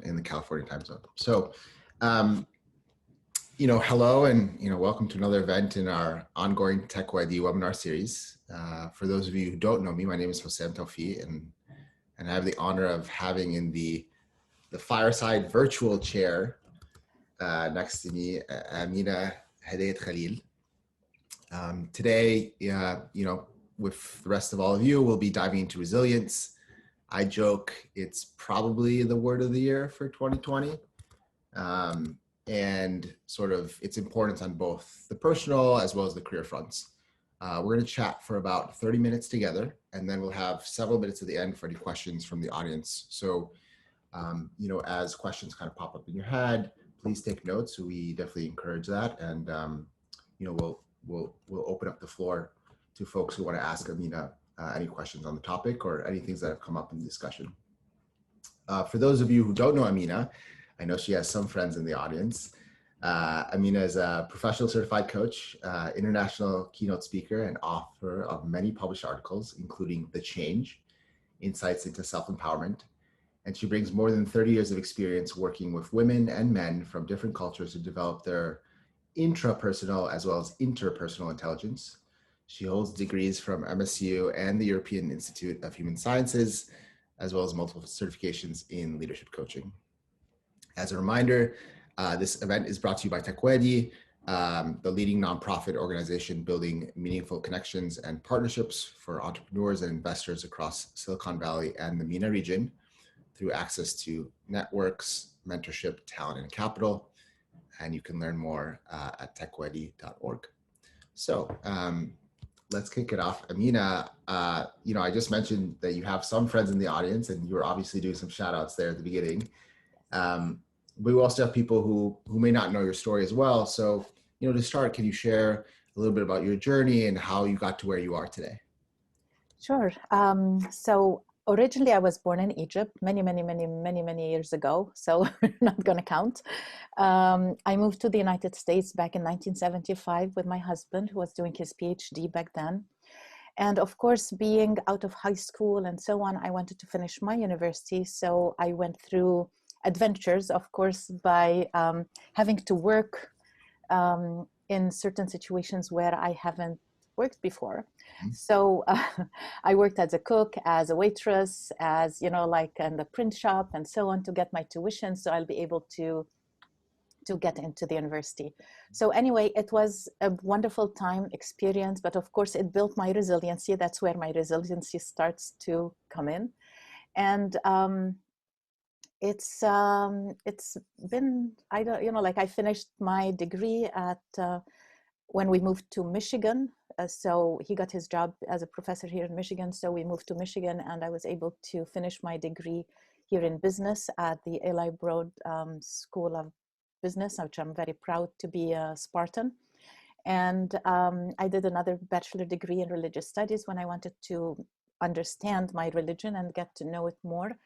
in the California time zone. So, hello and, welcome to another event in our ongoing Techwadi webinar series. For those of you who don't know me, my name is Hossein Taufi, and I have the honor of having in the fireside virtual chair next to me, Amina Khalil. Today, with the rest of all of you, we'll be diving into resilience. I joke it's probably the word of the year for 2020, and sort of its importance on both the personal as well as the career fronts. We're going to chat for about 30 minutes together, and then we'll have several minutes at the end for any questions from the audience. So, as questions kind of pop up in your head, please take notes. We definitely encourage that, and we'll open up the floor to folks who want to ask Amina any questions on the topic or any things that have come up in the discussion. For those of you who don't know Amina, I know she has some friends in the audience. Amina is a professional certified coach, international keynote speaker, and author of many published articles, including The Change, Insights into Self-Empowerment. And she brings more than 30 years of experience working with women and men from different cultures to develop their intrapersonal as well as interpersonal intelligence. She holds degrees from MSU and the European Institute of Human Sciences, as well as multiple certifications in leadership coaching. As a reminder, this event is brought to you by Techwadi, the leading nonprofit organization building meaningful connections and partnerships for entrepreneurs and investors across Silicon Valley and the MENA region through access to networks, mentorship, talent, and capital. And you can learn more at techwadi.org. So let's kick it off. Amina, I just mentioned that you have some friends in the audience, and you were obviously doing some shout outs there at the beginning. But we also have people who may not know your story as well. So, to start, can you share a little bit about your journey and how you got to where you are today? Sure. So originally I was born in Egypt many years ago. So we're not going to count. I moved to the United States back in 1975 with my husband, who was doing his PhD back then. And of course, being out of high school and so on, I wanted to finish my university. So I went through adventures, of course, by having to work in certain situations where I haven't worked before. So I worked as a cook, as a waitress, as, like in the print shop and so on to get my tuition. So I'll be able to get into the university. So anyway, it was a wonderful time experience, but of course it built my resiliency. That's where my resiliency starts to come in. And it's been, I finished my degree at, when we moved to Michigan. So he got his job as a professor here in Michigan. So we moved to Michigan, and I was able to finish my degree here in business at the Eli Broad School of Business, which I'm very proud to be a Spartan. And I did another bachelor degree in religious studies when I wanted to understand my religion and get to know it more.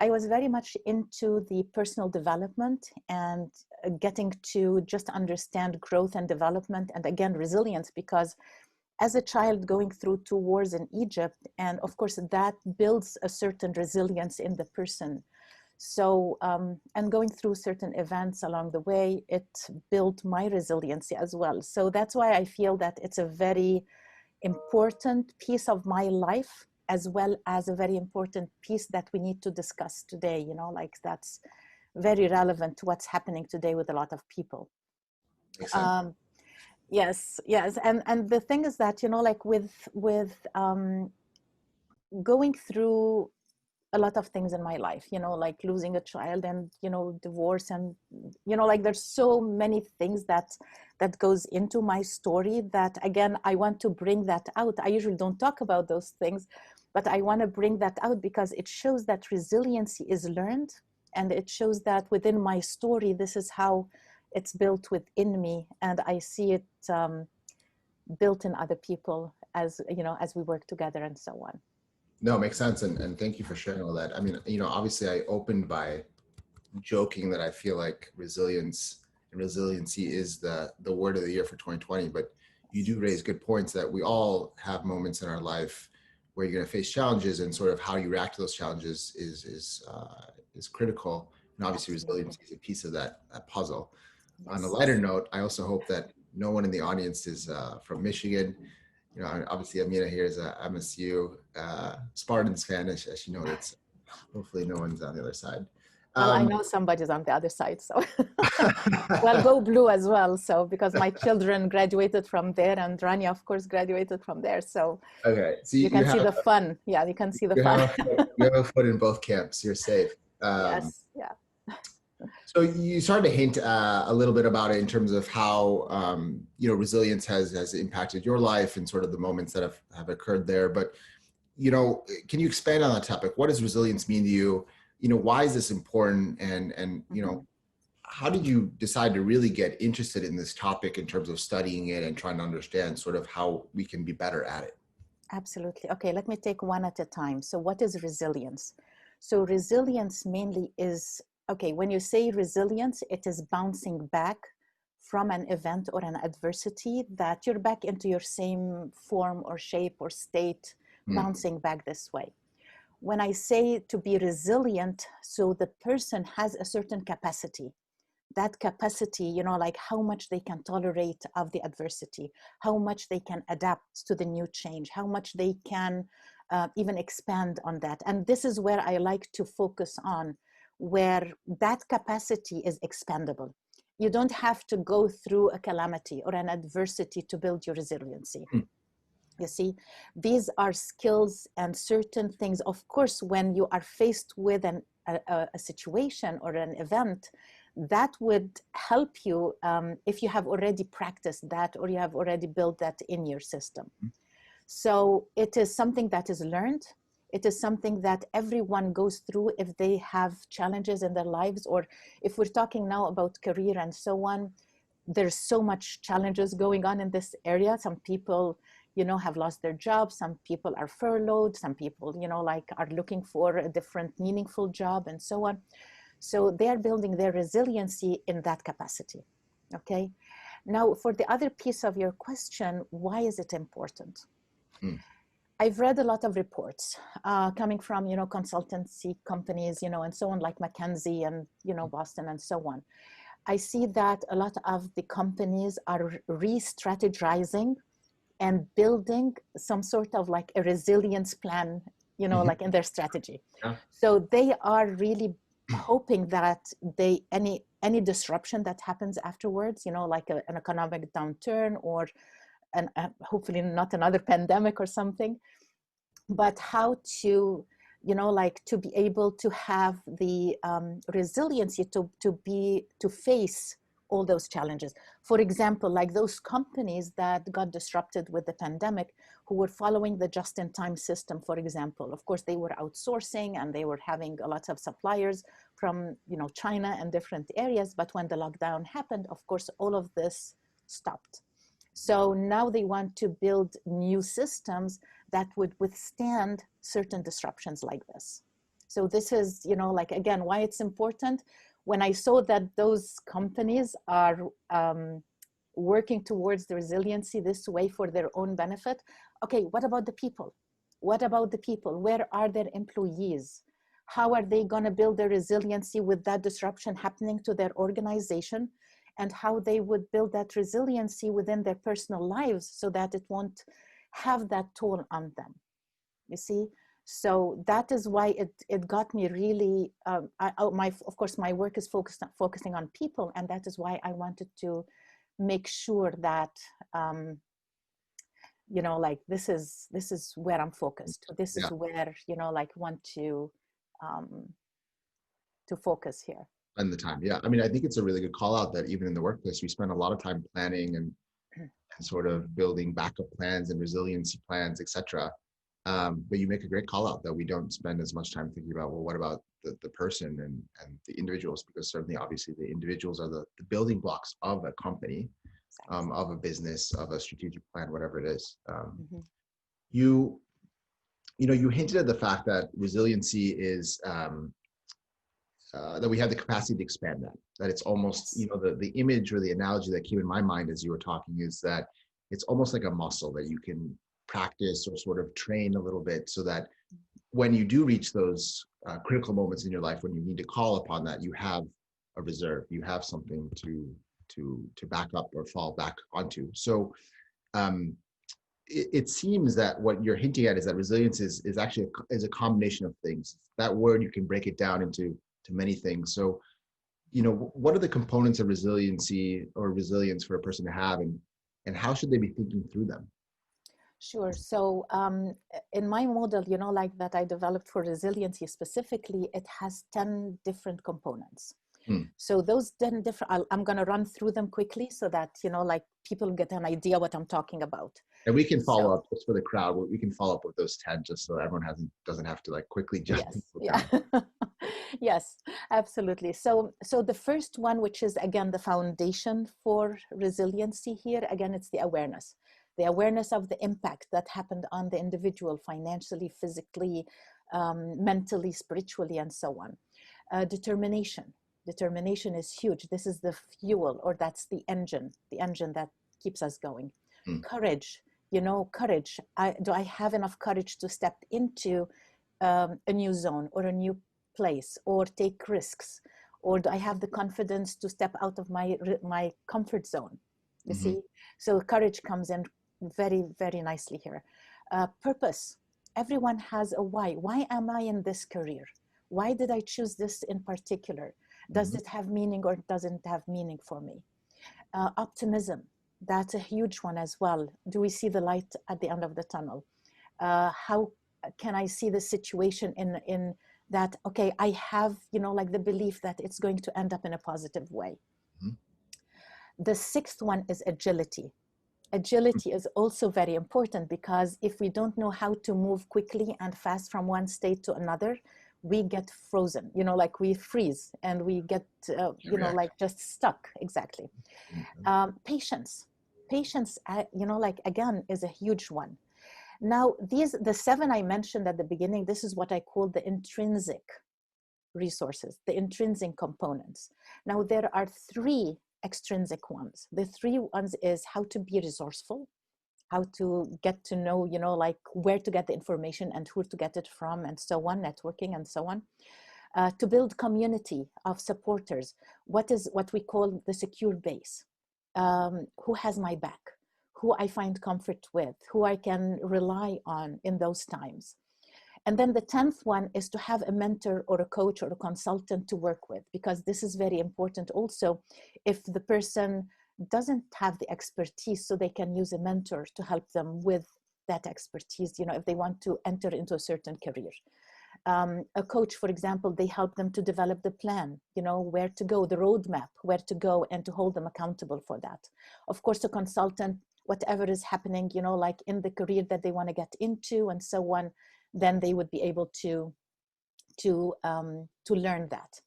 I was very much into the personal development and getting to just understand growth and development, and again, resilience, because as a child going through 2 wars in Egypt, and of course that builds a certain resilience in the person. So, and going through certain events along the way, it built my resiliency as well. So that's why I feel that it's a very important piece of my life, as well as a very important piece that we need to discuss today, that's very relevant to what's happening today with a lot of people. Yes. And the thing is that, with going through a lot of things in my life, like losing a child and, divorce and, there's so many things that goes into my story that, again, I want to bring that out. I usually don't talk about those things, but I want to bring that out because it shows that resiliency is learned, and it shows that within my story, this is how it's built within me, and I see it built in other people as we work together and so on. No, it makes sense, and thank you for sharing all that. I mean, obviously I opened by joking that I feel like resilience and resiliency is the word of the year for 2020, but you do raise good points that we all have moments in our life where you're going to face challenges, and sort of how you react to those challenges is critical. And obviously Absolutely. resiliency is a piece of that puzzle. On a Yes. lighter note, I also hope that no one in the audience is from Michigan. You know, obviously Amina here is a MSU Spartans fan, as she noted. So hopefully no one's on the other side. Well, I know somebody's on the other side, so well, go blue as well. So because my children graduated from there, and Rania, of course, graduated from there. So Okay, so you you can see have the fun. Yeah, you can see the you fun. have you have a foot in both camps. You're safe. Yes, yeah. So you started to hint a little bit about it in terms of how you know, resilience has impacted your life and sort of the moments that have occurred there. But you know, can you expand on that topic? What does resilience mean to you? You know, why is this important? And you know, how did you decide to really get interested in this topic in terms of studying it and trying to understand sort of how we can be better at it? Absolutely. Okay, let me take one at a time. So, what is resilience? So, resilience mainly is okay, when you say resilience, it is bouncing back from an event or an adversity that you're back into your same form or shape or state, Hmm. bouncing back this way. When I say to be resilient, so the person has a certain capacity, that capacity, you know, like how much they can tolerate of the adversity, how much they can adapt to the new change, how much they can even expand on that. And this is where I like to focus on, where that capacity is expandable. You don't have to go through a calamity or an adversity to build your resiliency. Hmm. You see, these are skills and certain things. Of course, when you are faced with a situation or an event, that would help you if you have already practiced that or you have already built that in your system. So it is something that is learned. It is something that everyone goes through if they have challenges in their lives, or if we're talking now about career and so on, there's so much challenges going on in this area. Some people, you know, have lost their jobs. Some people are furloughed. Some people, you know, like are looking for a different meaningful job and so on. So they are building their resiliency in that capacity. Okay. Now, for the other piece of your question, why is it important? Hmm. I've read a lot of reports coming from, you know, consultancy companies, you know, and so on, like McKinsey and, you know, Boston and so on. I see that a lot of the companies are re-strategizing and building some sort of like a resilience plan, you know, Mhm. like in their strategy. Yeah. So they are really hoping that any disruption that happens afterwards, you know, like an economic downturn or hopefully not another pandemic or something, but how to, you know, like to be able to have the resiliency to face all those challenges. For example, like those companies that got disrupted with the pandemic, who were following the just-in-time system, for example. Of course, they were outsourcing and they were having a lot of suppliers from, you know, China and different areas. But when the lockdown happened, of course, all of this stopped. So now they want to build new systems that would withstand certain disruptions like this. So this is, you know, like again, why it's important. When I saw that those companies are working towards the resiliency this way for their own benefit, okay, what about the people? What about the people? Where are their employees? How are they going to build their resiliency with that disruption happening to their organization? And how they would build that resiliency within their personal lives so that it won't have that toll on them, you see? So that is why it got me really, of course, my work is focusing on people, and that is why I wanted to make sure that, you know, like this is where I'm focused. This Yeah. is where, you know, like want to focus here. Spend the time. Yeah. I mean, I think it's a really good call out that even in the workplace, we spend a lot of time planning and sort of building backup plans and resiliency plans, et cetera. But you make a great call out that we don't spend as much time thinking about, well, what about the person and the individuals? Because certainly, obviously, the individuals are the building blocks of a company, Exactly. of a business, of a strategic plan, whatever it is. Mm-hmm. You, you know, you hinted at the fact that resiliency is that we have the capacity to expand that it's almost, you Yes. know, the image or the analogy that came in my mind as you were talking is that it's almost like a muscle that you can practice or sort of train a little bit so that when you do reach those critical moments in your life when you need to call upon that, you have a reserve, you have something to back up or fall back onto. So it seems that what you're hinting at is that resilience is actually a combination of things. That word, you can break it down into many things. So, what are the components of resiliency or resilience for a person to have, and how should they be thinking through them? Sure. So in my model, like that I developed for resiliency specifically, it has 10 different components. So those 10 different, I'm going to run through them quickly so that, like people get an idea what I'm talking about. And we can follow up just for the crowd. We can follow up with those 10 just so everyone doesn't have to like quickly jump. Yes, yeah. Yes, absolutely. So the first one, which is again the foundation for resiliency here, again, it's the awareness of the impact that happened on the individual financially, physically, mentally, spiritually, and so on. Determination is huge. This is the fuel, or that's the engine that keeps us going. Courage, courage. Do I have enough courage to step into a new zone or a new place, or take risks? Or do I have the confidence to step out of my comfort zone? You see? So courage comes in very, very nicely here. Purpose. Everyone has a why. Why am I in this career? Why did I choose this in particular? Does it have meaning or doesn't have meaning for me? Optimism, that's a huge one as well. Do we see the light at the end of the tunnel? How can I see the situation in that, okay, I have, like the belief that it's going to end up in a positive way. The sixth one is agility. Agility is also very important, because if we don't know how to move quickly and fast from one state to another, we get frozen, like we freeze and we get, like just stuck. Exactly. Patience, like again, is a huge one. Now, the 7 I mentioned at the beginning, this is what I call the intrinsic resources, the intrinsic components. Now, there are 3 extrinsic ones. The 3 ones is how to be resourceful, how to get to know, like where to get the information and who to get it from, and so on, networking and so on. To build community of supporters, what we call the secure base. Who has my back, who I find comfort with, who I can rely on in those times. And then the 10th one is to have a mentor or a coach or a consultant to work with, because this is very important also if the person doesn't have the expertise, so they can use a mentor to help them with that expertise, if they want to enter into a certain career. A coach, for example, they help them to develop the plan, where to go, the roadmap, where to go, and to hold them accountable for that. Of course, a consultant, whatever is happening, like in the career that they want to get into and so on, then they would be able to learn that.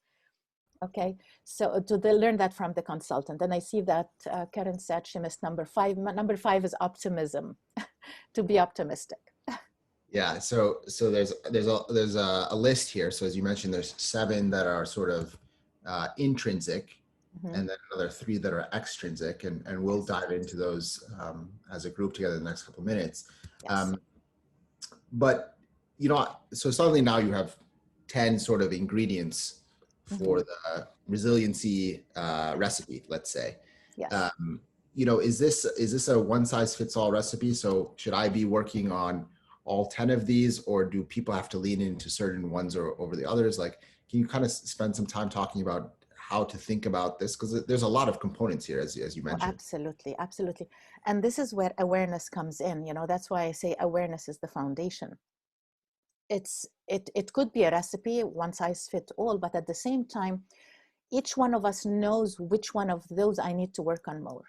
Okay, so they learn that from the consultant. And I see that Karen said she missed number 5. Number 5 is optimism, to be optimistic. Yeah, so there's a list here. So as you mentioned, there's 7 that are sort of intrinsic, and then another 3 that are extrinsic, and we'll dive into those as a group together in the next couple of minutes. Yes. But so suddenly now you have 10 sort of ingredients for the resiliency recipe, let's say. Yes. Is this a one-size-fits-all recipe? So should I be working on all 10 of these, or do people have to lean into certain ones or over the others? Like, can you kind of spend some time talking about how to think about this? Because there's a lot of components here, as you mentioned. Absolutely. And this is where awareness comes in. That's why I say awareness is the foundation. It could be a recipe, one size fits all, but at the same time, each one of us knows which one of those I need to work on more,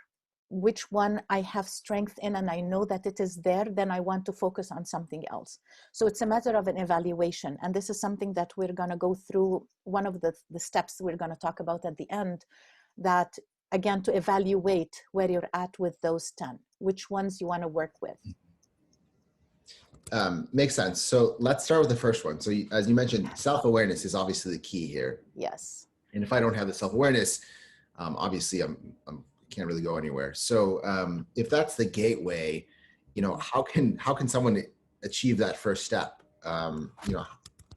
which one I have strength in, and I know that it is there, then I want to focus on something else. So it's a matter of an evaluation. And this is something that we're going to go through, one of the steps we're going to talk about at the end, that again, to evaluate where you're at with those 10, which ones you want to work with. Makes sense. So let's start with the first one. So as you mentioned, self-awareness is obviously the key here. Yes. And if I don't have the self-awareness, obviously I can't really go anywhere. So if that's the gateway, how can someone achieve that first step?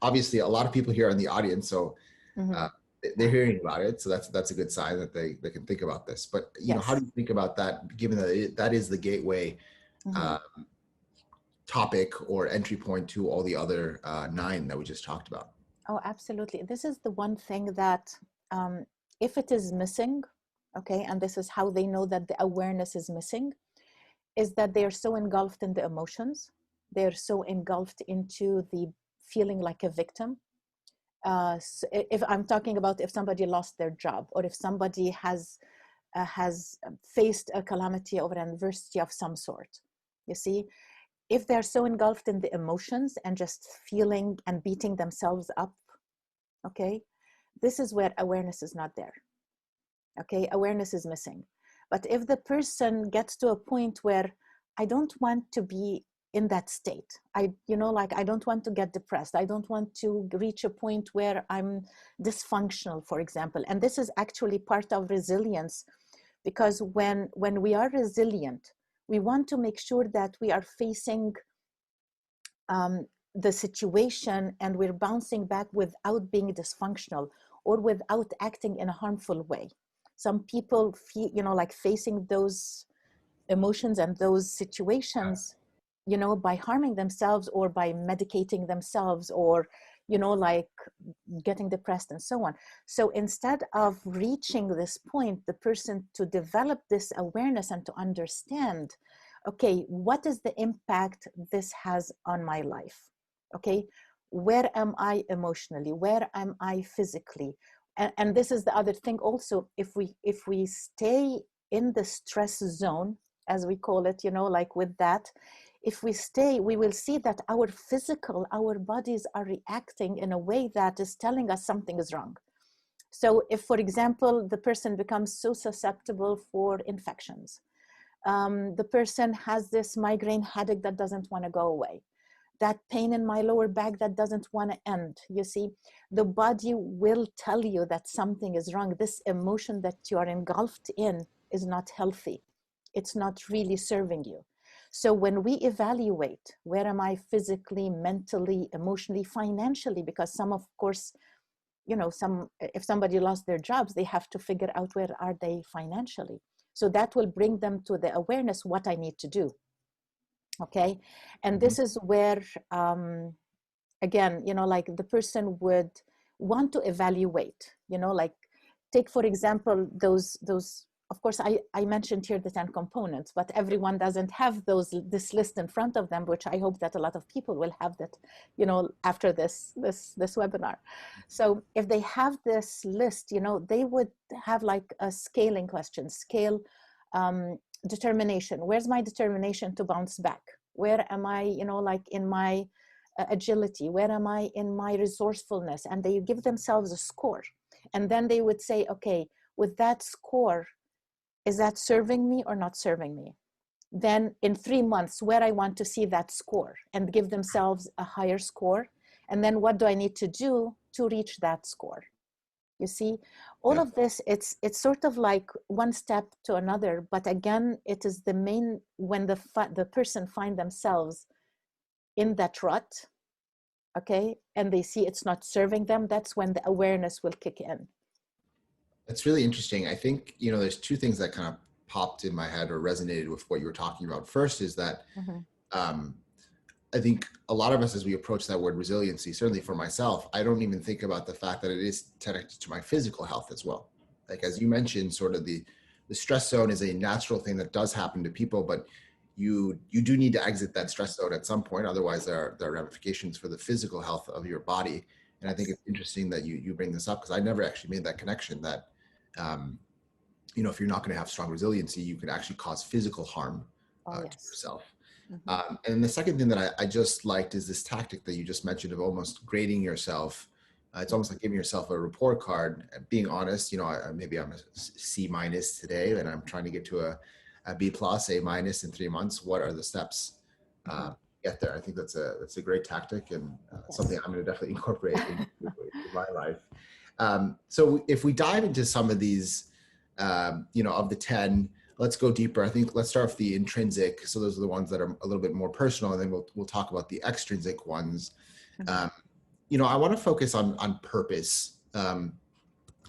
obviously a lot of people here in the audience, so Mhm. they're hearing about it. So that's a good sign that they can think about this. But, how Yes. do you think about that, given that that is the gateway Mhm. topic or entry point to all the other 9 that we just talked about? Oh, absolutely. This is the one thing that if it is missing, okay, and this is how they know that the awareness is missing, is that they are so engulfed in the emotions. They're so engulfed into the feeling like a victim. If I'm talking about if somebody lost their job, or if somebody has faced a calamity or an adversity of some sort, you see, if they're so engulfed in the emotions and just feeling and beating themselves up, okay, this is where awareness is not there. Okay, awareness is missing. But if the person gets to a point where I don't want to be in that state, like I don't want to get depressed, I don't want to reach a point where I'm dysfunctional, for example. And this is actually part of resilience, because when we are resilient, we want to make sure that we are facing the situation and we're bouncing back without being dysfunctional or without acting in a harmful way. Some people feel, like facing those emotions and those situations, by harming themselves or by medicating themselves, or, like getting depressed and so on. So instead of reaching this point, the person to develop this awareness and to understand, okay, what is the impact this has on my life? Okay, where am I emotionally? Where am I physically? And this is the other thing also, if we stay in the stress zone, as we call it, like with that, if we stay, we will see that our bodies are reacting in a way that is telling us something is wrong. So if, for example, the person becomes so susceptible for infections, the person has this migraine headache that doesn't want to go away, that pain in my lower back that doesn't want to end. You see, the body will tell you that something is wrong. This emotion that you are engulfed in is not healthy. It's not really serving you. So when we evaluate, where am I physically, mentally, emotionally, financially, because some, of course, if somebody lost their jobs, they have to figure out where are they financially. So that will bring them to the awareness, what I need to do. Okay. And Mhm. this is where, again, like the person would want to evaluate, like take, for example, those, of course, I mentioned here the 10 components, but everyone doesn't have this list in front of them, which I hope that a lot of people will have that, after this webinar. So if they have this list, they would have like a scaling question, scale determination. Where's my determination to bounce back? Where am I, like in my agility? Where am I in my resourcefulness? And they give themselves a score. And then they would say, okay, with that score, is that serving me or not serving me? Then in 3 months, where I want to see that score, and give themselves a higher score. And then what do I need to do to reach that score? You see, all Yeah. of this, it's sort of like one step to another. But again, it is the main, when the person find themselves in that rut, okay, and they see it's not serving them, that's when the awareness will kick in. That's really interesting. I think, there's 2 things that kind of popped in my head or resonated with what you were talking about. First is that Mm-hmm. um, I think a lot of us, as we approach that word resiliency, certainly for myself, I don't even think about the fact that it is connected to my physical health as well. Like, as you mentioned, sort of the stress zone is a natural thing that does happen to people, but you do need to exit that stress zone at some point. Otherwise, there are ramifications for the physical health of your body. And I think Yes. it's interesting that you bring this up, because I never actually made that connection that, um, if you're not going to have strong resiliency, you can actually cause physical harm Oh, to yes. yourself. Mm-hmm. And the second thing that I just liked is this tactic that you just mentioned of almost grading yourself. It's almost like giving yourself a report card, being honest. Maybe I'm a C minus today, and I'm trying to get to a B plus, A minus in 3 months. What are the steps Mm-hmm. to get there? I think that's a great tactic, and something Yes. I'm going to definitely incorporate into my life. So if we dive into some of these, of the 10, let's go deeper. I think let's start with the intrinsic. So those are the ones that are a little bit more personal, and then we'll talk about the extrinsic ones. Mm-hmm. Um, I want to focus on purpose. A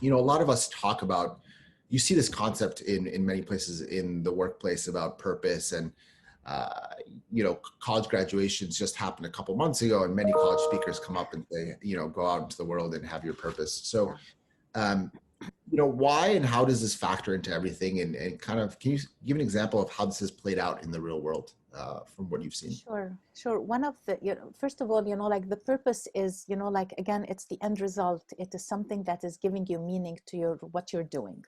lot of us talk about, you see this concept in many places in the workplace about purpose, and college graduations just happened a couple months ago, and many college speakers come up and say, go out into the world and have your purpose. So, um, why and how does this factor into everything? And kind of, can you give an example of how this has played out in the real world from what you've seen? Sure. One of the, first of all, like the purpose is, like, again, it's the end result. It is something that is giving you meaning to what you're doing.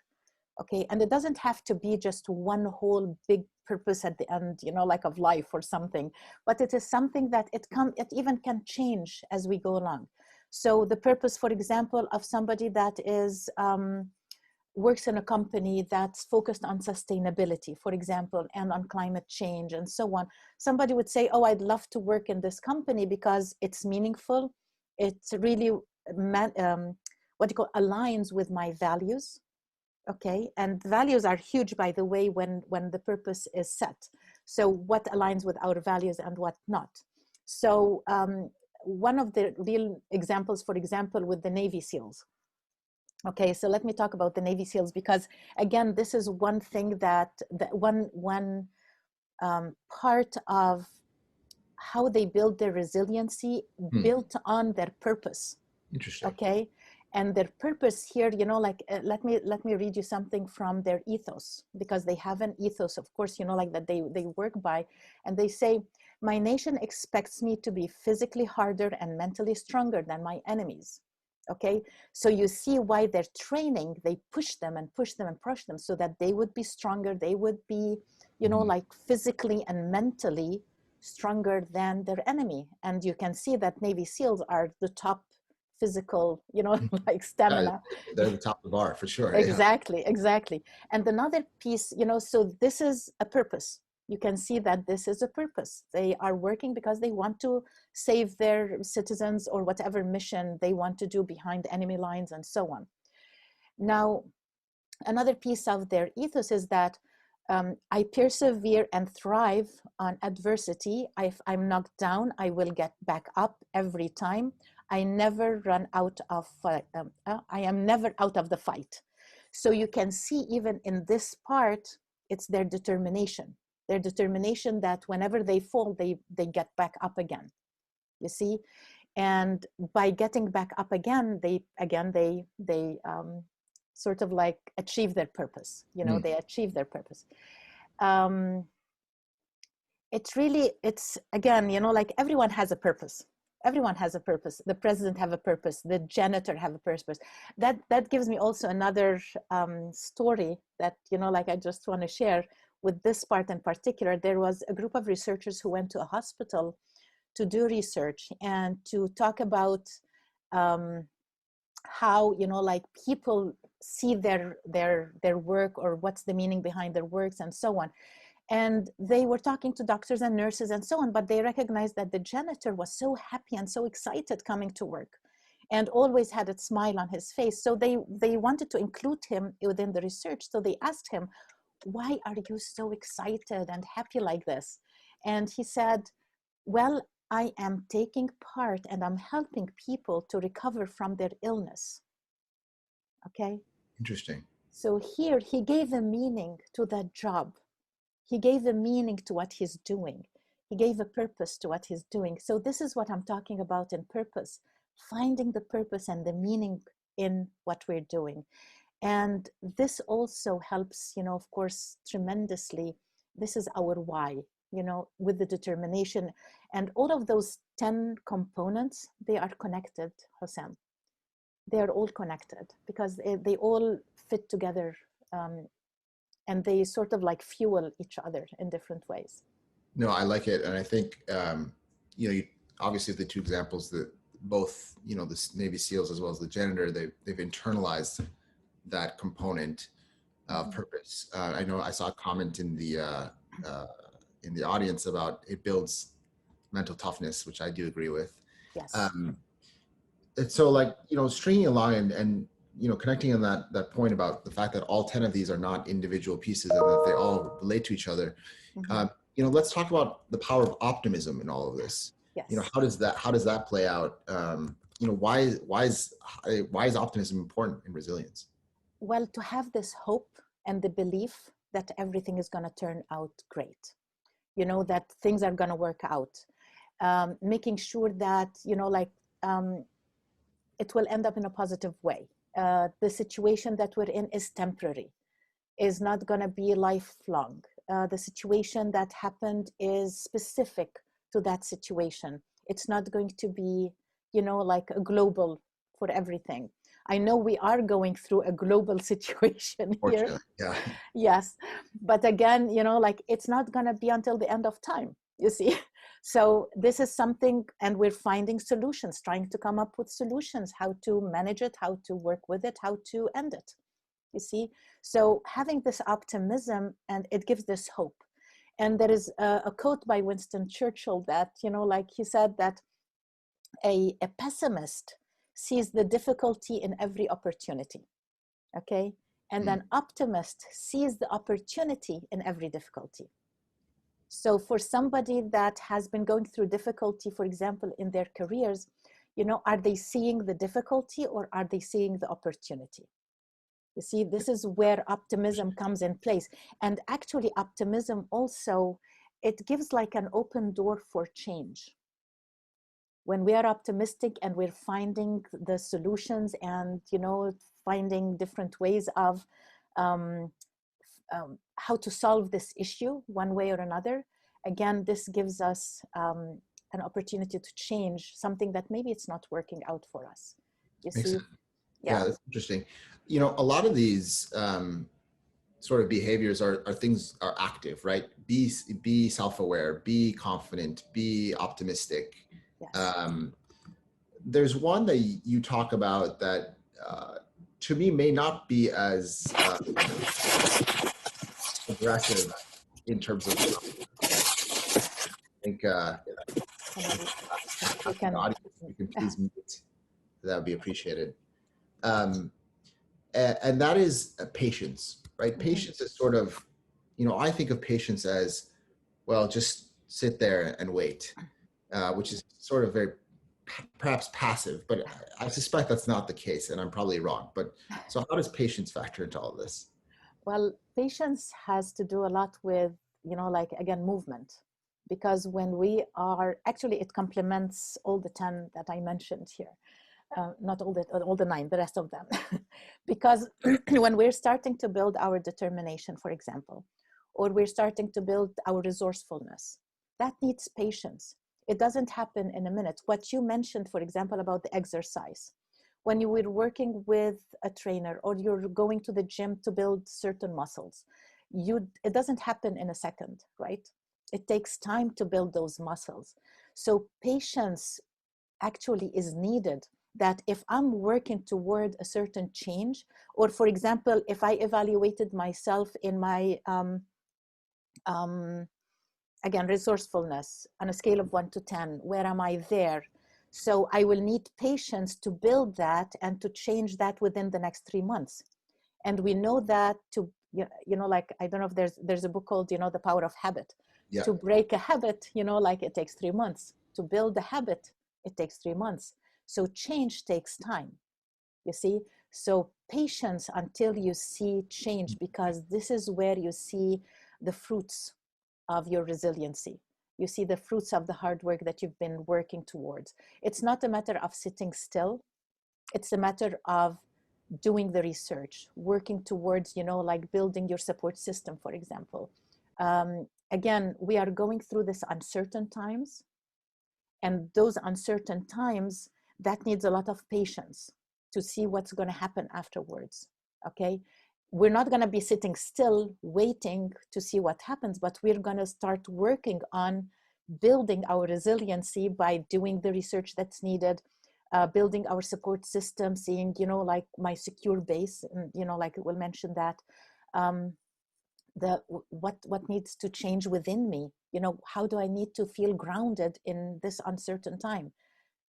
Okay. And it doesn't have to be just one whole big purpose at the end, like of life or something, but it is something that it even can change as we go along. So the purpose, for example, of somebody that is, works in a company that's focused on sustainability, for example, and on climate change and so on. Somebody would say, oh, I'd love to work in this company because it's meaningful. It's really, aligns with my values. Okay, and values are huge, by the way, when the purpose is set. So what aligns with our values and what not. So one of the real examples, for example, with the Navy SEALs. Okay, so let me talk about the Navy SEALs, because again, this is one thing that one part of how they build their resiliency, built on their purpose. Interesting. Okay, and their purpose here, let me read you something from their ethos, because they have an ethos, of course, that they work by, and they say, my nation expects me to be physically harder and mentally stronger than my enemies. Okay, so you see why they're training, they push them and push them and push them so that they would be stronger, they would be, like physically and mentally stronger than their enemy. And you can see that Navy SEALs are the top physical, like stamina. Yeah, they're the top of the bar for sure. Exactly. And another piece, so this is a purpose. You can see that this is a purpose. They are working because they want to save their citizens, or whatever mission they want to do behind enemy lines and so on. Now, another piece of their ethos is that I persevere and thrive on adversity. If I'm knocked down, I will get back up every time. I never run out of, I am never out of the fight. So you can see even in this part, it's their determination that whenever they fall, they get back up again, you see? And by getting back up again, they sort of like achieve their purpose, they achieve their purpose. It's again, like everyone has a purpose. Everyone has a purpose. The president have a purpose. The janitor have a purpose. That gives me also another story that, like I just want to share with this part in particular. There was a group of researchers who went to a hospital to do research and to talk about how, like people see their work, or what's the meaning behind their works and so on. And they were talking to doctors and nurses and so on, but they recognized that the janitor was so happy and so excited coming to work and always had a smile on his face. So they wanted to include him within the research. So they asked him, why are you so excited and happy like this? And he said, well, I am taking part and I'm helping people to recover from their illness. Okay. Interesting. So here he gave a meaning to that job. He gave a meaning to what he's doing. He gave a purpose to what he's doing. So this is what I'm talking about in purpose, finding the purpose and the meaning in what we're doing. And this also helps, of course, tremendously. This is our why, with the determination. And all of those 10 components, they are connected, Hosam. They are all connected because they all fit together. And they sort of like fuel each other in different ways. No, I like it. And I think, obviously the two examples that both, the Navy SEALs as well as the janitor, they've internalized that component of purpose. I know I saw a comment in the audience about it builds mental toughness, which I do agree with. Yes. And so like, stringing along and connecting on that point about the fact that all 10 of these are not individual pieces and that they all relate to each other. Let's talk about the power of optimism in all of this. Yes. How does that play out why is optimism important in resilience? Well, to have this hope and the belief that everything is going to turn out great, that things are going to work out, making sure that, it will end up in a positive way. The situation that we're in is temporary, is not going to be lifelong. The situation that happened is specific to that situation. It's not going to be, like a global for everything. I know we are going through a global situation here. Yeah. Yes. But again, like it's not going to be until the end of time, you see. So this is something, and we're finding solutions, trying to come up with solutions, how to manage it, how to work with it, how to end it, you see. So having this optimism, and it gives this hope. And there is a quote by Winston Churchill that, like he said that a pessimist sees the difficulty in every opportunity, okay? And an optimist sees the opportunity in every difficulty. So for somebody that has been going through difficulty, for example, in their careers, are they seeing the difficulty or are they seeing the opportunity? You see, this is where optimism comes in place. And actually optimism also, it gives like an open door for change. When we are optimistic and we're finding the solutions and, finding different ways of how to solve this issue one way or another, again, this gives us an opportunity to change something that maybe it's not working out for us. You Makes see? sense. Yeah, that's interesting. A lot of these sort of behaviors are active, right? Be self-aware, be confident, be optimistic. Yes. There's one that you talk about that to me may not be as aggressive in terms of, I think You can, the audience, you can please mute. That would be appreciated. And that is patience, right? Mm-hmm. Patience is sort of, I think of patience as, well, just sit there and wait, which is sort of very perhaps passive, but I suspect that's not the case, and I'm probably wrong. But so how does patience factor into all this? Well, patience has to do a lot with, like, again, movement. Because when we are, actually, it complements all the 10 that I mentioned here. Not all the 9, the rest of them. Because when we're starting to build our determination, for example, or we're starting to build our resourcefulness, that needs patience. It doesn't happen in a minute. What you mentioned, for example, about the exercise, when you were working with a trainer or you're going to the gym to build certain muscles, it doesn't happen in a second, right? It takes time to build those muscles. So patience actually is needed, that if I'm working toward a certain change, or for example, if I evaluated myself in my, again, resourcefulness on a scale of 1 to 10, where am I there? So I will need patience to build that and to change that within the next 3 months. And we know that like, I don't know if there's a book called, The Power of Habit. Yeah. To break a habit, like it takes 3 months. To build a habit, it takes 3 months. So change takes time, you see? So patience until you see change, because this is where you see the fruits of your resiliency. You see the fruits of the hard work that you've been working towards. It's not a matter of sitting still. It's a matter of doing the research, working towards, like building your support system, for example. Again, we are going through this uncertain times. And those uncertain times, that needs a lot of patience to see what's going to happen afterwards, okay? We're not going to be sitting still waiting to see what happens, but we're going to start working on building our resiliency by doing the research that's needed, building our support system, seeing, like my secure base, and, like we'll mention that, what needs to change within me, how do I need to feel grounded in this uncertain time?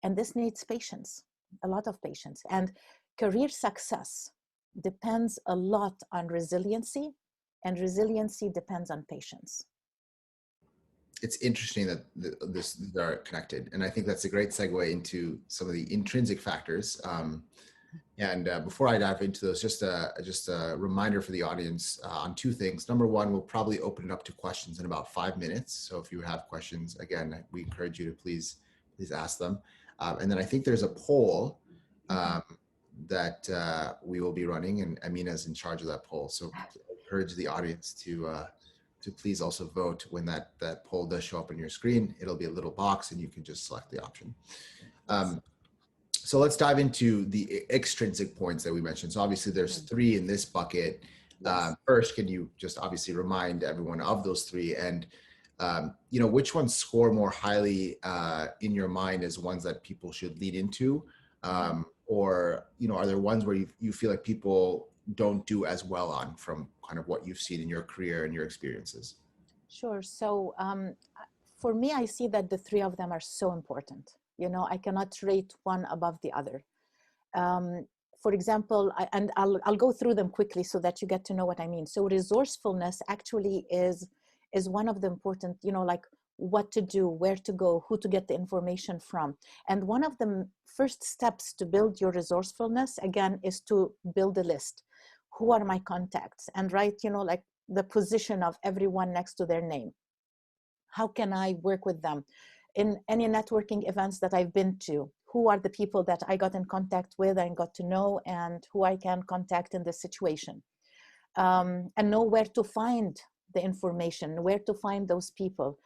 And this needs patience, a lot of patience. And career success depends a lot on resiliency, and resiliency depends on patience. it's interesting that these are connected, and I think that's a great segue into some of the intrinsic factors. And before I dive into those, just a reminder for the audience on two things. Number one, we'll probably open it up to questions in about 5 minutes. So if you have questions, again, we encourage you to please ask them. And then I think there's a poll that we will be running, and Amina is in charge of that poll. So I encourage the audience to please also vote when that poll does show up on your screen. It'll be a little box, and you can just select the option. So let's dive into the extrinsic points that we mentioned. So obviously there's 3 in this bucket. First, can you just obviously remind everyone of those 3, and which ones score more highly in your mind as ones that people should lead into? Or, are there ones where you feel like people don't do as well on from kind of what you've seen in your career and your experiences? Sure. So for me, I see that the 3 of them are so important. I cannot rate one above the other. For example, I'll go through them quickly so that you get to know what I mean. So resourcefulness actually is one of the important, like what to do, where to go, who to get the information from. And one of the first steps to build your resourcefulness, again, is to build a list. Who are my contacts? And write, like the position of everyone next to their name. How can I work with them? In any networking events that I've been to, who are the people that I got in contact with and got to know, and who I can contact in this situation? And know where to find the information, where to find those people.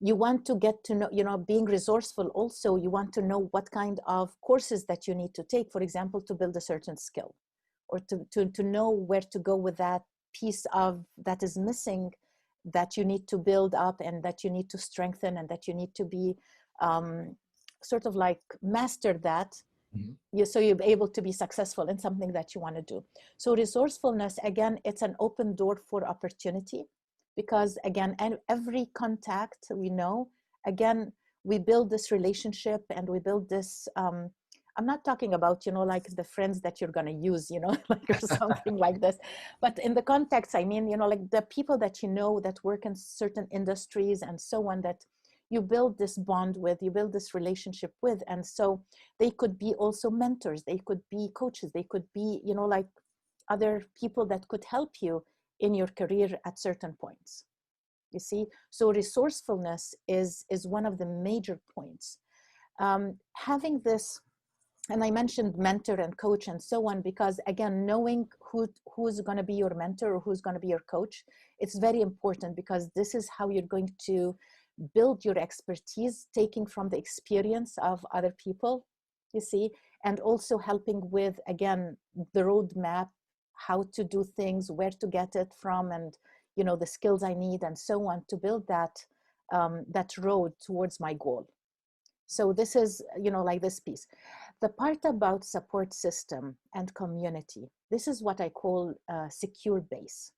You want to get to know, being resourceful also, you want to know what kind of courses that you need to take, for example, to build a certain skill, or to know where to go with that piece of that is missing, that you need to build up and that you need to strengthen, and that you need to be sort of like master that. So you'll be able to be successful in something that you want to do. So resourcefulness, again, it's an open door for opportunity, because again, and every contact we know, again, we build this relationship and we build this, I'm not talking about, like the friends that you're going to use, like or something like this. But in the context, I mean, like the people that that work in certain industries and so on, that you build this bond with, you build this relationship with. And so they could be also mentors, they could be coaches, they could be, like other people that could help you in your career at certain points. You see, so resourcefulness is one of the major points. Having this, and I mentioned mentor and coach and so on, because again, knowing who's going to be your mentor or who's going to be your coach, it's very important, because this is how you're going to build your expertise, taking from the experience of other people, you see, and also helping with, again, the roadmap, how to do things, where to get it from, and, the skills I need and so on, to build that, that road towards my goal. So this is, like this piece. The part about support system and community, this is what I call a secure base.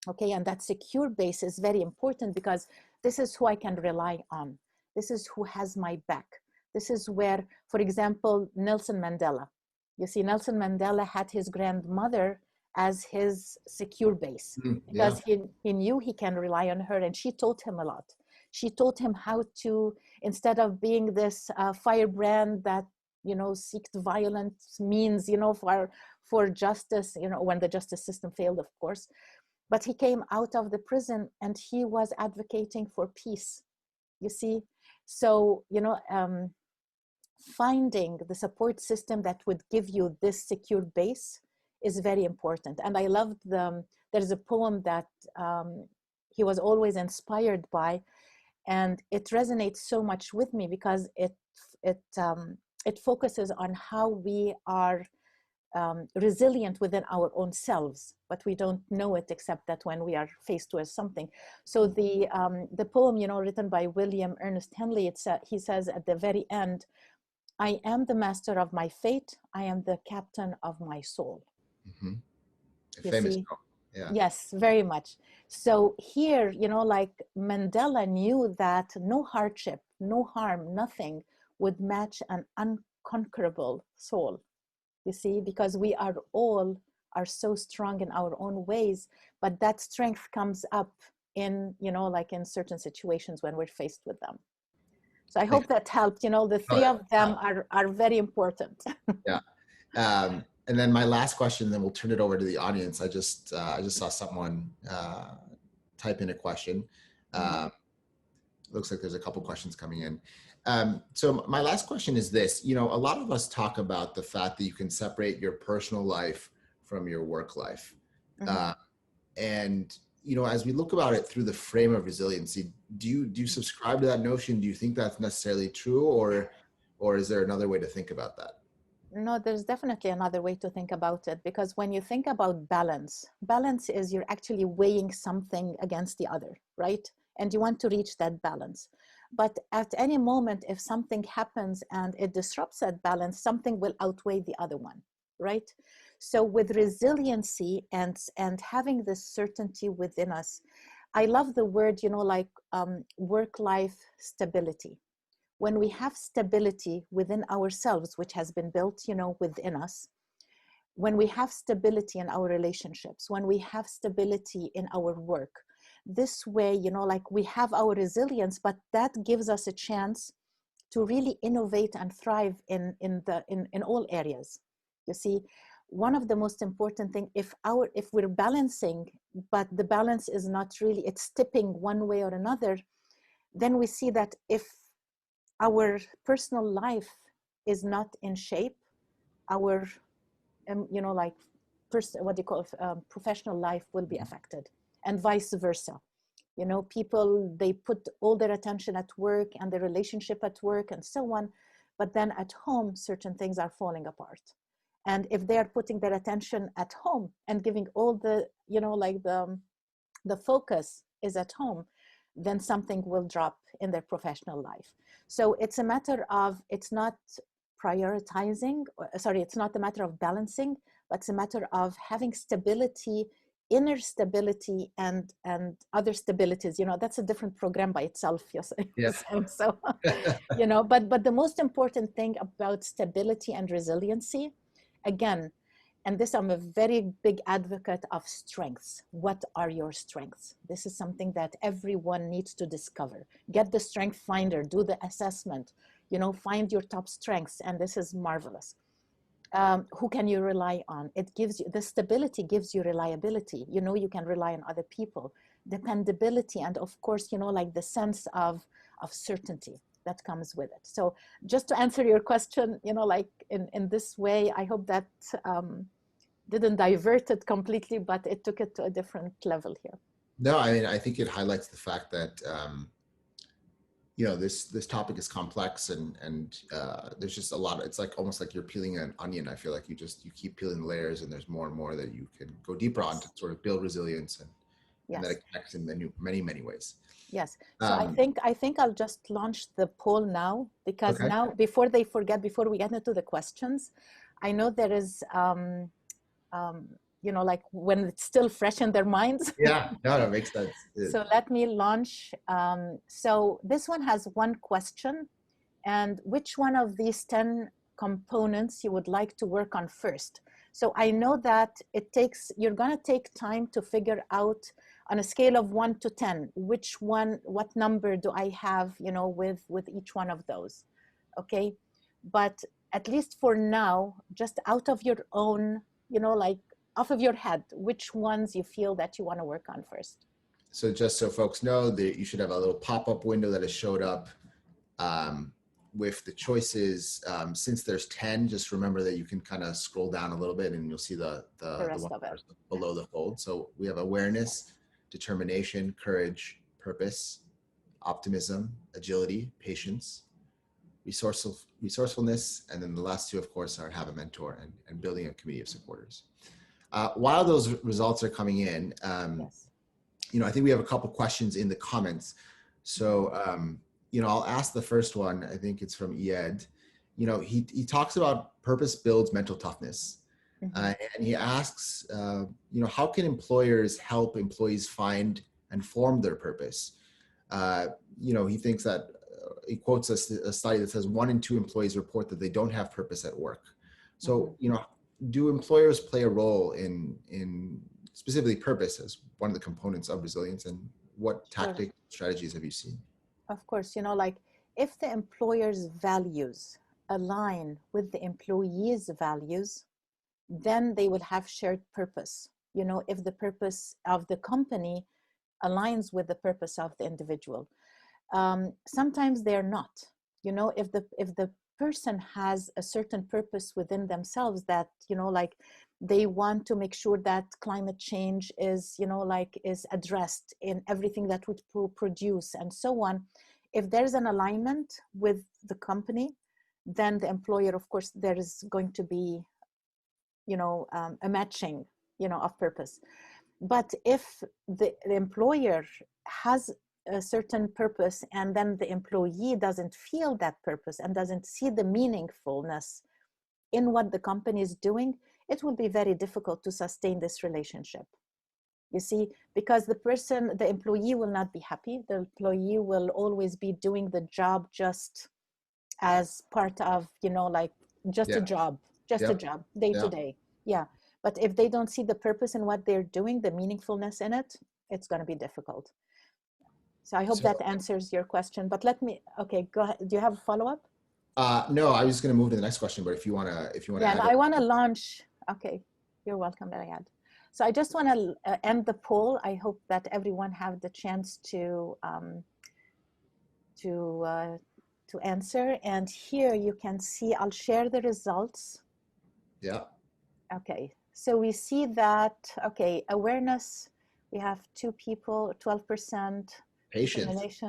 Okay, and that secure base is very important, because this is who I can rely on. This is who has my back. This is where, for example, Nelson Mandela. You see, Nelson Mandela had his grandmother as his secure base, because he knew he can rely on her, and she taught him a lot. She taught him how to, instead of being this firebrand that, seeked violent means, for justice, when the justice system failed, of course. But he came out of the prison and he was advocating for peace, you see. So, finding the support system that would give you this secure base is very important. And I loved there's a poem that he was always inspired by, and it resonates so much with me, because it focuses on how we are resilient within our own selves, but we don't know it except that when we are faced with something. So the poem, written by William Ernest Henley, he says at the very end, "I am the master of my fate. I am the captain of my soul." A famous poem. Yeah. Yes, very much. So here, like Mandela knew that no hardship, no harm, nothing would match an unconquerable soul. You see, because we are so strong in our own ways, but that strength comes up in, like in certain situations when we're faced with them. So I hope that helped. The three of them are very important. Yeah. And then my last question, then we'll turn it over to the audience. I just saw someone type in a question. Looks like there's a couple questions coming in. So my last question is this, a lot of us talk about the fact that you can separate your personal life from your work life. And, as we look about it through the frame of resiliency, do you subscribe to that notion? Do you think that's necessarily true, or is there another way to think about that? No, there's definitely another way to think about it, because when you think about balance is you're actually weighing something against the other, right? And you want to reach that balance. But at any moment, if something happens and it disrupts that balance, something will outweigh the other one, right? So with resiliency and having this certainty within us, I love the word, work-life stability. When we have stability within ourselves, which has been built, within us, when we have stability in our relationships, when we have stability in our work, this way, we have our resilience, but that gives us a chance to really innovate and thrive in all areas. You see, one of the most important thing, if we're balancing, but the balance is not really, it's tipping one way or another, then we see that if our personal life is not in shape, our professional life will be affected, and vice versa. People, they put all their attention at work and their relationship at work and so on, but then at home certain things are falling apart. And if they are putting their attention at home and giving all the the focus is at home, then something will drop in their professional life. So it's a matter of, it's not prioritizing, it's not a matter of balancing, but it's a matter of having stability, inner stability, and other stabilities. That's a different program by itself. Yes. Yes. So, but the most important thing about stability and resiliency, again, and this, I'm a very big advocate of strengths. What are your strengths? This is something that everyone needs to discover. Get the strength finder, do the assessment, find your top strengths. And this is marvelous. Who can you rely on? It gives you, the stability gives you reliability. You can rely on other people, dependability, and of course, the sense of certainty that comes with it. So just to answer your question, in this way, I hope that didn't divert it completely, but it took it to a different level here. No, I mean, I think it highlights the fact that, this topic is complex, and there's just a lot. It's like almost like you're peeling an onion. I feel like you keep peeling the layers, and there's more and more that you can go deeper on to sort of build resilience, and that it connects in many, many ways. Yes. So I think I'll just launch the poll now, because now, before they forget, before we get into the questions, I know there is, when it's still fresh in their minds. Yeah, no, that makes sense. So let me launch. So this one has one question, and which one of these 10 components you would like to work on first? So I know that you're going to take time to figure out, on a scale of 1 to 10, what number do I have, with each one of those, okay? But at least for now, just out of your own, off of your head, which ones you feel that you want to work on first? So just so folks know, that you should have a little pop-up window that has showed up with the choices. Since there's 10, just remember that you can kind of scroll down a little bit and you'll see the rest of it below the fold. So we have awareness, determination, courage, purpose, optimism, agility, patience, resourcefulness, and then the last two, of course, are have a mentor and building a community of supporters. While those results are coming in, yes. I think we have a couple questions in the comments. So, I'll ask the first one. I think it's from Ed. He talks about purpose builds mental toughness. And he asks, how can employers help employees find and form their purpose? He thinks that he quotes a study that says 1 in 2 employees report that they don't have purpose at work. So, do employers play a role in specifically purpose as one of the components of resilience, and what Sure. tactic strategies have you seen? Of course, like if the employer's values align with the employee's values, then they will have shared purpose. If the purpose of the company aligns with the purpose of the individual. Sometimes they're not. If the person has a certain purpose within themselves that like they want to make sure that climate change is is addressed in everything that would produce and so on. If there's an alignment with the company, then the employer, of course, there is going to be a matching of purpose. But if the employer has a certain purpose and then the employee doesn't feel that purpose and doesn't see the meaningfulness in what the company is doing, it will be very difficult to sustain this relationship. You see, because the employee will not be happy. The employee will always be doing the job just as part of, just a job, day to day. Yeah. But if they don't see the purpose in what they're doing, the meaningfulness in it, it's going to be difficult. So I hope that answers your question. But okay, go ahead. Do you have a follow-up? No, I was just going to move to the next question, but if you want to Yeah, I want to launch. Okay, you're welcome, Mariad. So I just want to end the poll. I hope that everyone have the chance to answer. And here you can see, I'll share the results. Yeah. Okay, so we see that, okay, awareness, we have 2 people, 12%. Patience.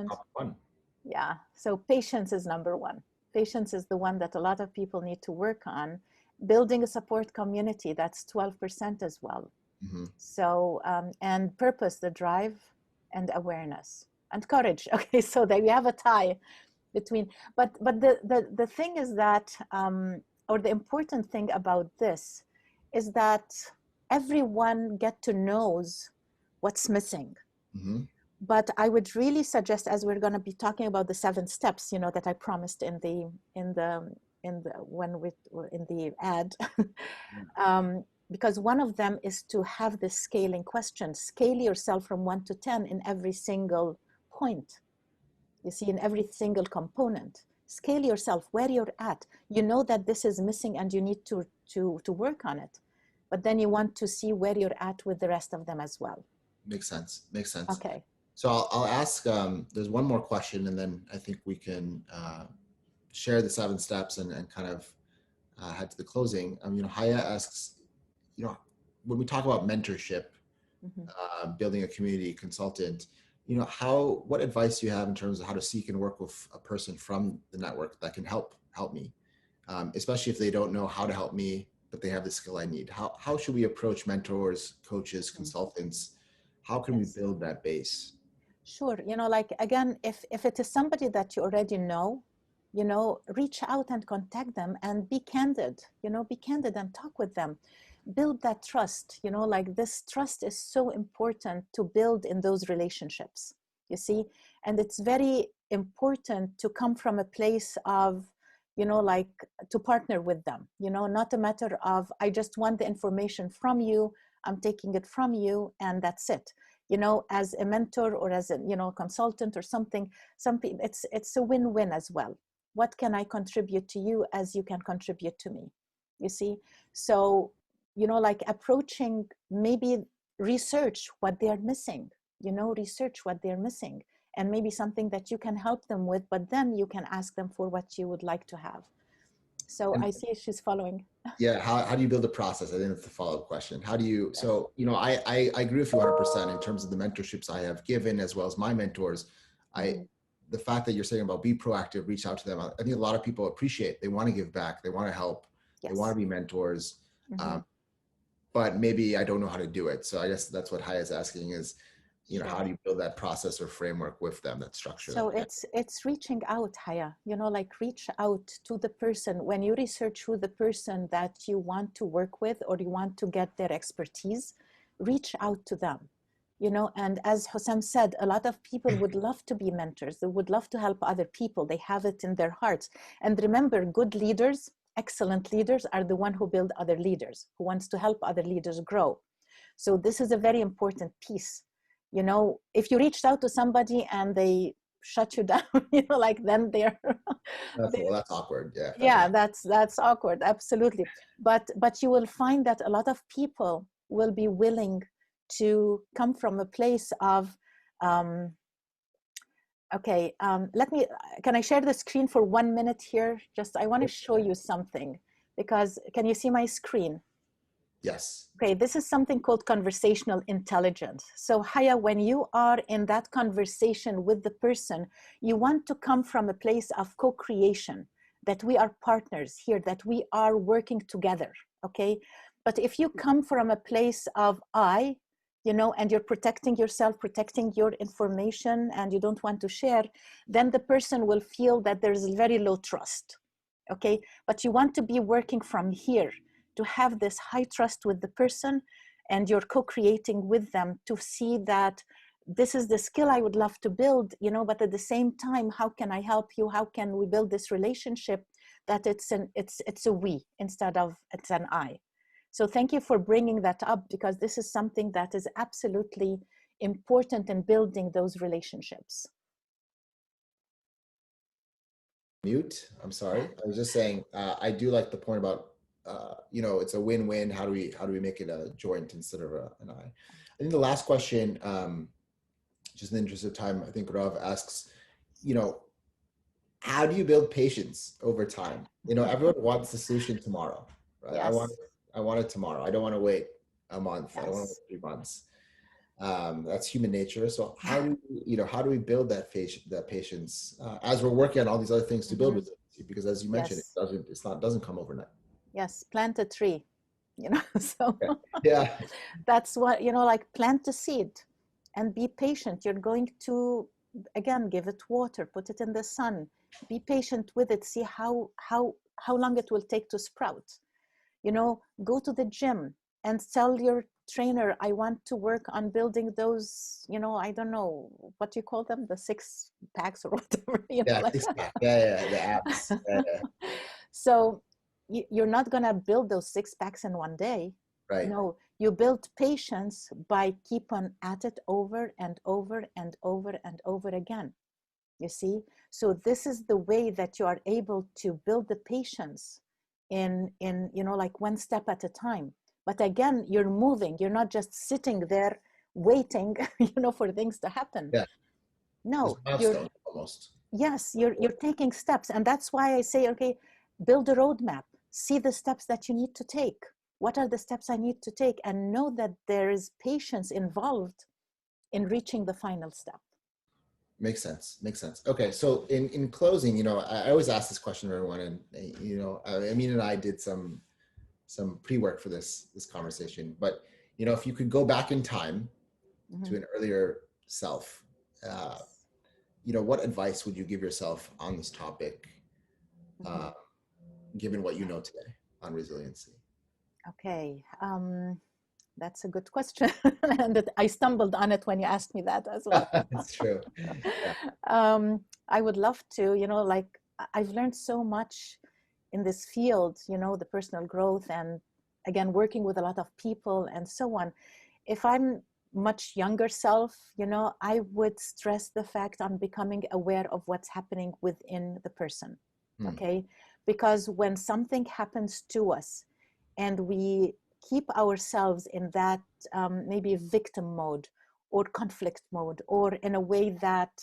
Yeah, so patience is number 1. Patience is the one that a lot of people need to work on. Building a support community, that's 12% as well. Mm-hmm. So, and purpose, the drive, and awareness, and courage. Okay, so there we have a tie between, but the thing is that, or the important thing about this is that everyone knows what's missing. Mm-hmm. But I would really suggest, as we're going to be talking about the 7 steps, that I promised in the ad, because one of them is to have the scaling question. Scale yourself from 1 to 10 in every single point. You see, in every single component. Scale yourself where you're at. You know that this is missing and you need to work on it. But then you want to see where you're at with the rest of them as well. Makes sense. Okay. So I'll ask, there's one more question, and then I think we can share the 7 steps and kind of head to the closing. Haya asks, when we talk about mentorship, mm-hmm. Building a community consultant, what advice do you have in terms of how to seek and work with a person from the network that can help me, especially if they don't know how to help me, but they have the skill I need? How should we approach mentors, coaches, consultants? How can we build that base? Sure. Again, if it is somebody that you already know, reach out and contact them and be candid, and talk with them. Build that trust, this trust is so important to build in those relationships, you see, and it's very important to come from a place of, to partner with them, not a matter of, I just want the information from you, I'm taking it from you, and that's it. As a mentor or as a, consultant or something, it's a win-win as well. What can I contribute to you as you can contribute to me? You see? So, approaching, maybe research what they're missing, research what they're missing, and maybe something that you can help them with, but then you can ask them for what you would like to have. So I see she's following. Yeah. How do you build a process? I think that's the follow-up question. How do you, so, I agree with you 100% in terms of the mentorships I have given, as well as my mentors. Mm-hmm. The fact that you're saying about be proactive, reach out to them, I think a lot of people appreciate, they want to give back, they want to help, yes. They want to be mentors, mm-hmm. But maybe I don't know how to do it. So I guess that's what Haya is asking is, sure. How do you build that process or framework with them, that structure? So it's reaching out, Haya, reach out to the person. When you research who the person that you want to work with or you want to get their expertise, reach out to them. And as Hossam said, a lot of people would love to be mentors. They would love to help other people. They have it in their hearts. And remember, good leaders, excellent leaders are the one who build other leaders, who wants to help other leaders grow. So this is a very important piece. You know, if you reached out to somebody and they shut you down, you know, like then they're, Well, that's awkward. Yeah, yeah, definitely. that's awkward, absolutely. But you will find that a lot of people will be willing to come from a place of, um, okay, can I share the screen for 1 minute here? Just, I want to show you something, because can you see my screen? Yes. Okay, this is something called conversational intelligence. So Haya, when you are in that conversation with the person, you want to come from a place of co-creation, that we are partners here, that we are working together, okay? But if you come from a place of I, you know, and you're protecting yourself, protecting your information, and you don't want to share, then the person will feel that there's very low trust, okay? But you want to be working from here, to have this high trust with the person, and you're co-creating with them to see that this is the skill I would love to build, you know, but at the same time, how can I help you? How can we build this relationship that it's a we instead of it's an I? So thank you for bringing that up, because this is something that is absolutely important in building those relationships. Mute. I'm sorry. I was just saying, I do like the point about, you know, it's a win-win. How do we make it a joint instead of an I? I think the last question, just in the interest of time, I think Rav asks, you know, how do you build patience over time? You know, everyone wants the solution tomorrow, right? Yes. I want it tomorrow. I don't want to wait a month. Yes. I don't want to wait 3 months. That's human nature. So how do how do we build that patience as we're working on all these other things to build resiliency? Because as you mentioned, Yes. it doesn't come overnight. Yes. Plant a tree, you know, so Yeah. that's what, you know, like plant a seed and be patient. You're going to, again, give it water, put it in the sun, be patient with it, see how long it will take to sprout. You know, go to the gym and tell your trainer, I want to work on building those, you know, I don't know what you call them, the 6 packs or whatever, you know, Yeah, like six-pack. Yeah, the abs. Yeah. so you're not going to build those 6 packs in one day. Right. No, you build patience by keep on at it over and over and over and over again. You see? So this is the way that you are able to build the patience in you know, like 1 step at a time. But again, you're moving. You're not just sitting there waiting, you know, for things to happen. Yeah. There's No, you're, milestone almost. yes, you're taking steps. And that's why I say, okay, build a roadmap, see the steps that you need to take. What are the steps I need to take? And know that there is patience involved in reaching the final step. Makes sense. Makes sense. Okay. So in closing, you know, I always ask this question to everyone, and you know, Amina and I did some pre-work for this conversation, but you know, if you could go back in time to an earlier self, Yes. you know, what advice would you give yourself on this topic, given what you know today on resiliency? Okay, that's a good question. And I stumbled on it when you asked me that as well. It's true. Yeah. I would love to, you know, like I've learned so much in this field, you know, the personal growth and again, working with a lot of people and so on. If I'm much younger self, you know, I would stress the fact on becoming aware of what's happening within the person. Okay. Because when something happens to us and we keep ourselves in that maybe victim mode or conflict mode, or in a way that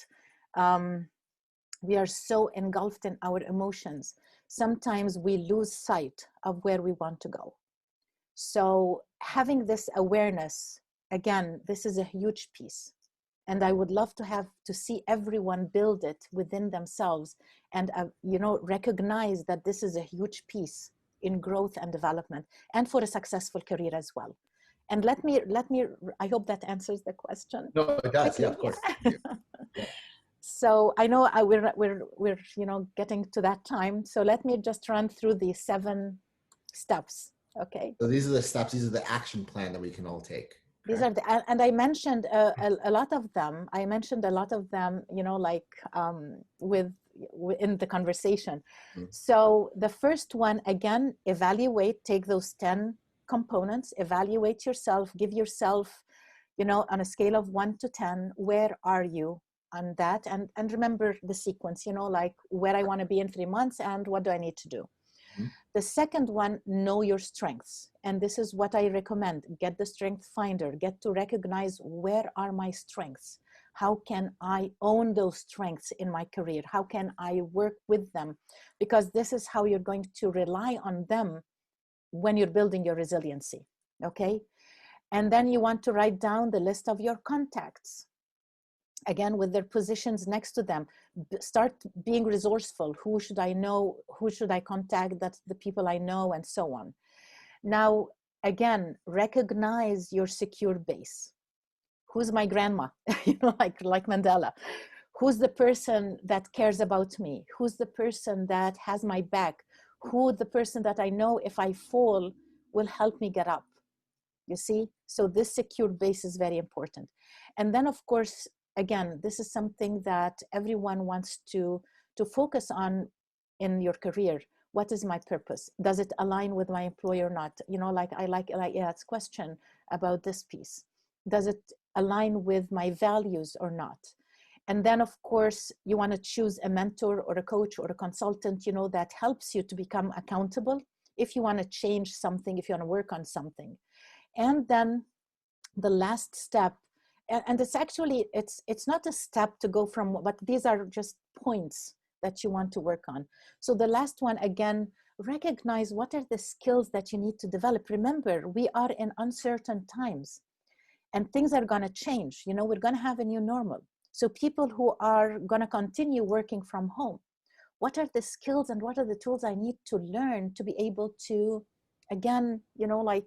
we are so engulfed in our emotions, sometimes we lose sight of where we want to go. So having this awareness, again, this is a huge piece. And I would love to see everyone build it within themselves and, you know, recognize that this is a huge piece in growth and development and for a successful career as well. And let me, I hope that answers the question. No, it does. Yeah, Quickly. of course. Yeah. So I know we're you know, getting to that time. So let me just run through the 7 steps. Okay. So these are the steps. These are the action plan that we can all take. These are the, and I mentioned a lot of them. I mentioned a lot of them, you know, like in the conversation. So the first one, again, evaluate, take those 10 components, evaluate yourself, give yourself, you know, on a scale of 1 to 10, where are you on that? And remember the sequence, you know, like where I want to be in 3 months and what do I need to do. Mhm. The second one, know your strengths. And this is what I recommend. Get the strength finder, get to recognize where are my strengths? How can I own those strengths in my career? How can I work with them? Because this is how you're going to rely on them when you're building your resiliency, okay? And then you want to write down the list of your contacts, again, with their positions next to them. Start being resourceful. Who should I know? Who should I contact? That's the people I know, and so on. Now, again, recognize your secure base. Who's my grandma? You know, like Mandela. Who's the person that cares about me? Who's the person that has my back? Who the person that I know if I fall will help me get up? You see? So this secure base is very important. And then, of course, again, this is something that everyone wants to focus on in your career. What is my purpose? Does it align with my employer or not? You know, like I like Iyad's question about this piece. Does it align with my values or not? And then, of course, you want to choose a mentor or a coach or a consultant, you know, that helps you to become accountable if you want to change something, if you want to work on something. And then the last step, and it's actually, it's not a step to go from, but these are just points that you want to work on. So the last one, again, recognize what are the skills that you need to develop. Remember, we are in uncertain times and things are going to change. You know, we're going to have a new normal. So people who are going to continue working from home, what are the skills and what are the tools I need to learn to be able to, again, you know, like,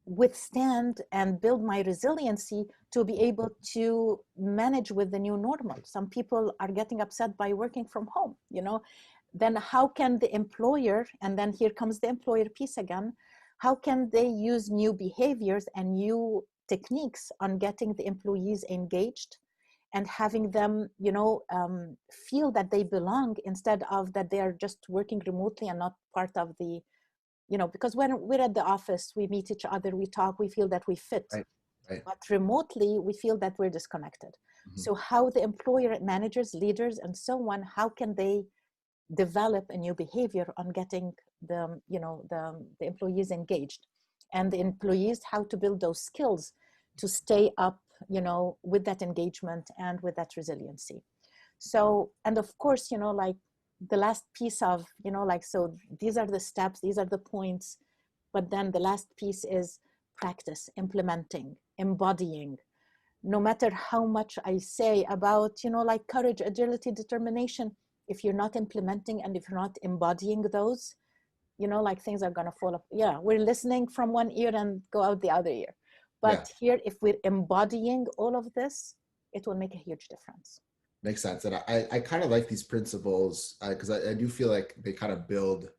withstand and build my resiliency to be able to manage with the new normal. Some people are getting upset by working from home, you know. Then how can the employer, and then here comes the employer piece again, how can they use new behaviors and new techniques on getting the employees engaged and having them, you know, feel that they belong instead of that they are just working remotely and not part of the, you know, because when we're at the office, we meet each other, we talk, we feel that we fit. Right. Right. But remotely, we feel that we're disconnected. Mhm. So how the employer, managers, leaders, and so on, how can they develop a new behavior on getting the, you know, the employees engaged, and the employees, how to build those skills to stay up, you know, with that engagement and with that resiliency. So, and of course, you know, like the last piece of, you know, like, so these are the steps, these are the points, but then the last piece is practice, implementing, embodying. No matter how much I say about, you know, like courage, agility, determination, if you're not implementing and if you're not embodying those, you know, like things are going to fall up. Yeah, we're listening from one ear and go out the other ear. Yeah. But here, if we're embodying all of this, it will make a huge difference. Makes sense. And I kind of like these principles because I do feel like they kind of build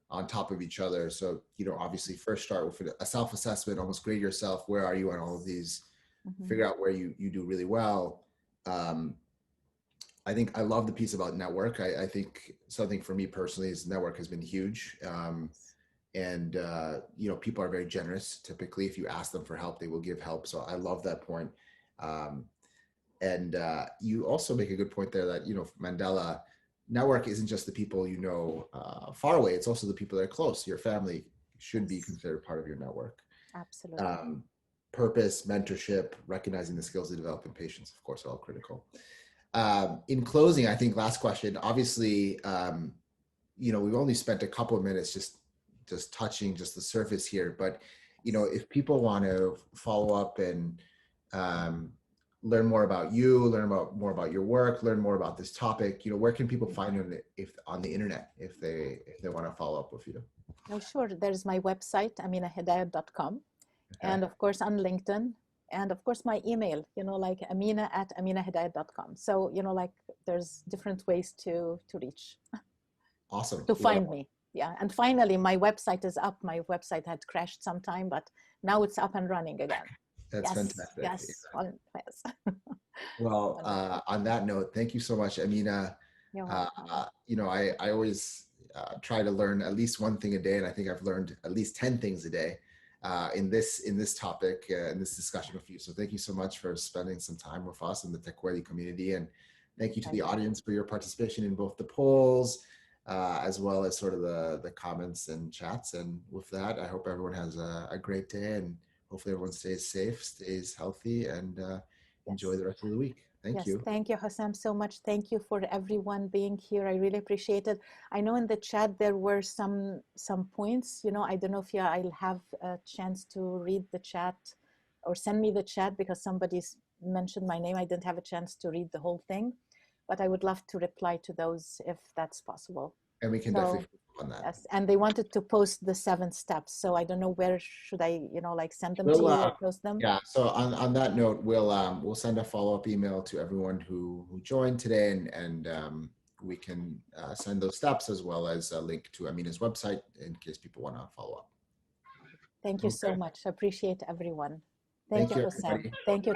on top of each other. So, you know, obviously first start with a self-assessment, almost grade yourself. Where are you on all of these? Figure out where you do really well. I think I love the piece about network. I think something for me personally is network has been huge. And, you know, people are very generous. Typically, if you ask them for help, they will give help. So I love that point. And you also make a good point there that, you know, Mandela, network isn't just the people you know far away. It's also the people that are close. Your family should be considered part of your network. Absolutely. Purpose, mentorship, recognizing the skills to develop, and patience, of course, are all critical. In closing, I think last question, obviously, you know, we've only spent a couple of minutes just touching just the surface here, but, you know, if people want to follow up and learn more about you, learn more about your work, learn more about this topic, you know, where can people find you on the internet if they want to follow up with you? Oh, sure. There's my website, aminahidayat.com. Okay. And of course on LinkedIn, and of course my email, you know, like amina@aminahidayat.com. So, you know, like there's different ways to reach. Awesome. To find me. Yeah. And finally, my website is up. My website had crashed sometime, but now it's up and running again. That's yes, fantastic. Yes. Yes. Well, on that note, thank you so much, Amina. You're welcome. You know, I always try to learn at least one thing a day, and I think I've learned at least 10 things a day. in this topic, in this discussion with you. So thank you so much for spending some time with us in the Techwadi community, and thank you to the audience for your participation in both the polls, as well as sort of the comments and chats. And with that, I hope everyone has a great day, and hopefully everyone stays safe, stays healthy, and enjoy the rest of the week. Thank you. Thank you, Hussam, so much. Thank you for everyone being here. I really appreciate it. I know in the chat there were some points, you know, I don't know if I'll have a chance to read the chat or send me the chat, because somebody's mentioned my name. I didn't have a chance to read the whole thing, but I would love to reply to those if that's possible. And we can definitely on that. Yes, and they wanted to post the 7 steps. So I don't know, where should I, you know, like send them to you or post them? Yeah. So on that note, we'll send a follow-up email to everyone who joined today, and we can send those steps as well as a link to Amina's website in case people want to follow up. Thank you so much. Appreciate everyone. Thank you, Hussam. Thank you.